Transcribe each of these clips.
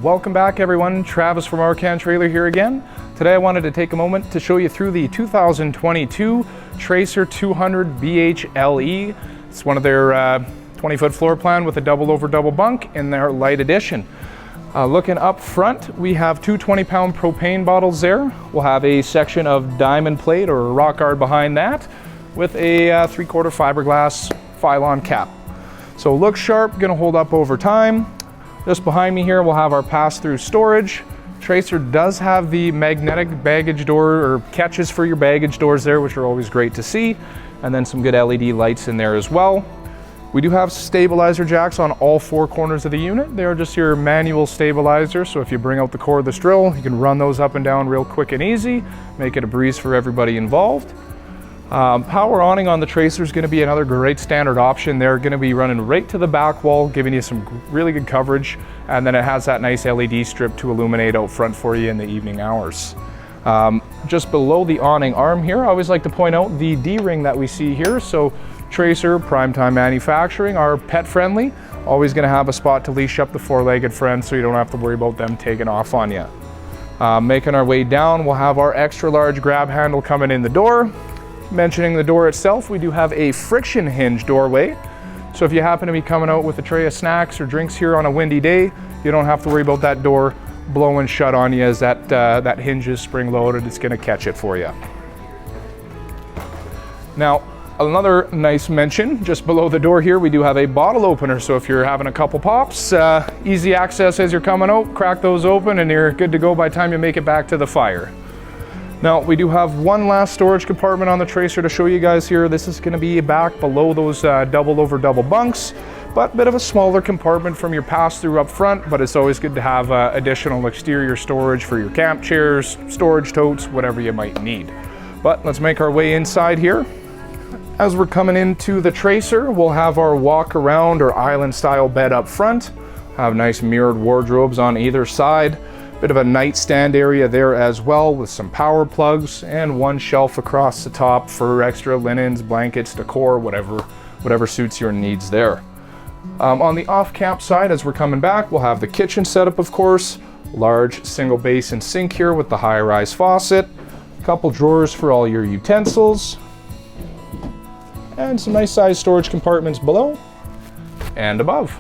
Welcome back everyone, Travis from Arcan Trailer here again. Today I wanted to take a moment to show you through the 2022 Tracer 200 BHLE. It's one of their 20-foot floor plan with a double over double bunk in their light edition. Looking up front, we have two 20-pound propane bottles there. We'll have a section of diamond plate or rock guard behind that with a 3/4 fiberglass Phylon cap. So looks sharp, gonna hold up over time. Just behind me here, we'll have our pass-through storage. Tracer does have the magnetic baggage door or catches for your baggage doors there, which are always great to see. And then some good LED lights in there as well. We do have stabilizer jacks on all four corners of the unit. They are just your manual stabilizer, so if you bring out the cordless drill, you can run those up and down real quick and easy, make it a breeze for everybody involved. Power awning on the Tracer is going to be another great standard option. They're going to be running right to the back wall, giving you some really good coverage, and then it has that nice LED strip to illuminate out front for you in the evening hours. Just below the awning arm here, I always like to point out the D-ring that we see here. So Tracer, primetime manufacturing, are pet friendly. Always going to have a spot to leash up the four-legged friends so you don't have to worry about them taking off on you. Making our way down, we'll have our extra large grab handle coming in the door. Mentioning the door itself, we do have a friction hinge doorway. So if you happen to be coming out with a tray of snacks or drinks here on a windy day, you don't have to worry about that door blowing shut on you as that hinge is spring loaded. It's going to catch it for you. Now, another nice mention, just below the door here, we do have a bottle opener. So if you're having a couple pops, easy access as you're coming out, crack those open and you're good to go by the time you make it back to the fire. Now, we do have one last storage compartment on the Tracer to show you guys here. This is going to be back below those double over double bunks, but a bit of a smaller compartment from your pass-through up front, but it's always good to have additional exterior storage for your camp chairs, storage totes, whatever you might need. But let's make our way inside here. As we're coming into the Tracer, we'll have our walk around or island style bed up front, have nice mirrored wardrobes on either side. Bit of a nightstand area there as well with some power plugs and one shelf across the top for extra linens, blankets, decor, whatever suits your needs there. On the off-camp side, as we're coming back, we'll have the kitchen setup, of course, large single basin sink here with the high-rise faucet, a couple drawers for all your utensils, and some nice sized storage compartments below and above.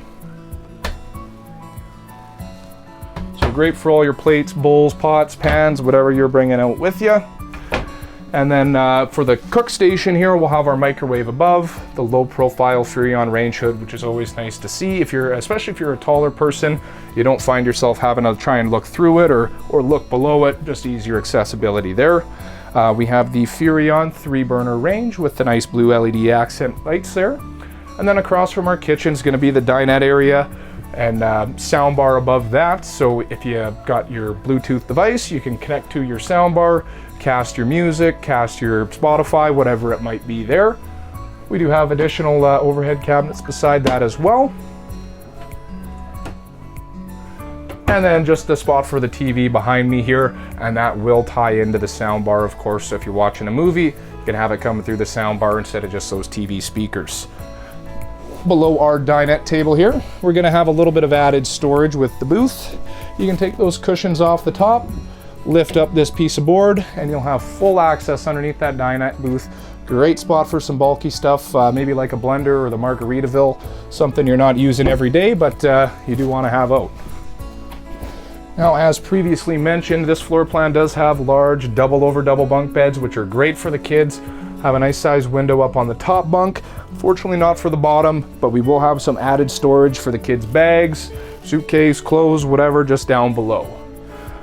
Great for all your plates, bowls, pots, pans, whatever you're bringing out with you. And then for the cook station here, we'll have our microwave above, the low profile Freon range hood, which is always nice to see. Especially if you're a taller person, you don't find yourself having to try and look through it or look below it, just easier accessibility there. We have the Freon 3-burner range with the nice blue LED accent lights there. And then across from our kitchen is going to be the dinette area and sound bar above that, so if you got your Bluetooth device, you can connect to your sound bar, cast your music, cast your Spotify, whatever it might be there. We do have additional overhead cabinets beside that as well. And then just a spot for the TV behind me here, and that will tie into the sound bar, of course. So if you're watching a movie, you can have it coming through the sound bar instead of just those TV speakers. Below our dinette table here, we're going to have a little bit of added storage with the booth. You can take those cushions off the top, lift up this piece of board, and you'll have full access underneath that dinette booth. Great spot for some bulky stuff, maybe like a blender or the Margaritaville, something you're not using every day, but you do want to have out. Now, as previously mentioned, this floor plan does have large double over double bunk beds, which are great for the kids. Have a nice sized window up on the top bunk. Fortunately not for the bottom, but we will have some added storage for the kids' bags, suitcase, clothes, whatever, just down below.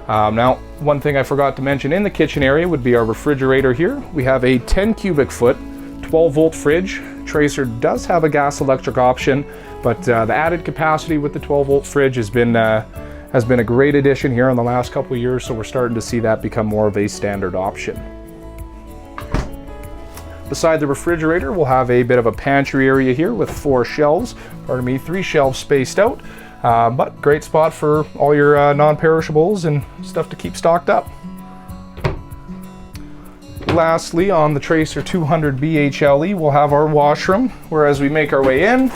Now, one thing I forgot to mention in the kitchen area would be our refrigerator here. We have a 10 cubic foot, 12 volt fridge. Tracer does have a gas electric option, but the added capacity with the 12 volt fridge has been a great addition here in the last couple of years, so we're starting to see that become more of a standard option. Beside the refrigerator, we'll have a bit of a pantry area here with 3 shelves spaced out, but great spot for all your non-perishables and stuff to keep stocked up. Lastly, on the Tracer 200 BHLE, we'll have our washroom, where as we make our way in,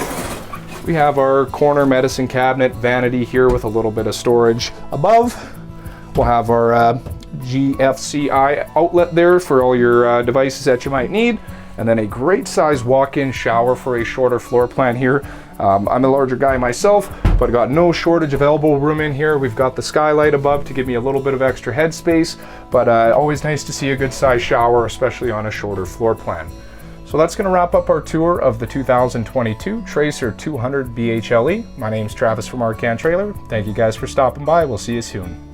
We have our corner medicine cabinet vanity here with a little bit of storage above. We'll have our GFCI outlet there for all your devices that you might need, and then a great size walk-in shower for a shorter floor plan here. I'm a larger guy myself, but I got no shortage of elbow room in here. We've got the skylight above to give me a little bit of extra headspace, but always nice to see a good size shower, especially on a shorter floor plan. So that's going to wrap up our tour of the 2022 Tracer 200 BHLE. My name's Travis from Arcan Trailer. Thank you guys for stopping by. We'll see you soon.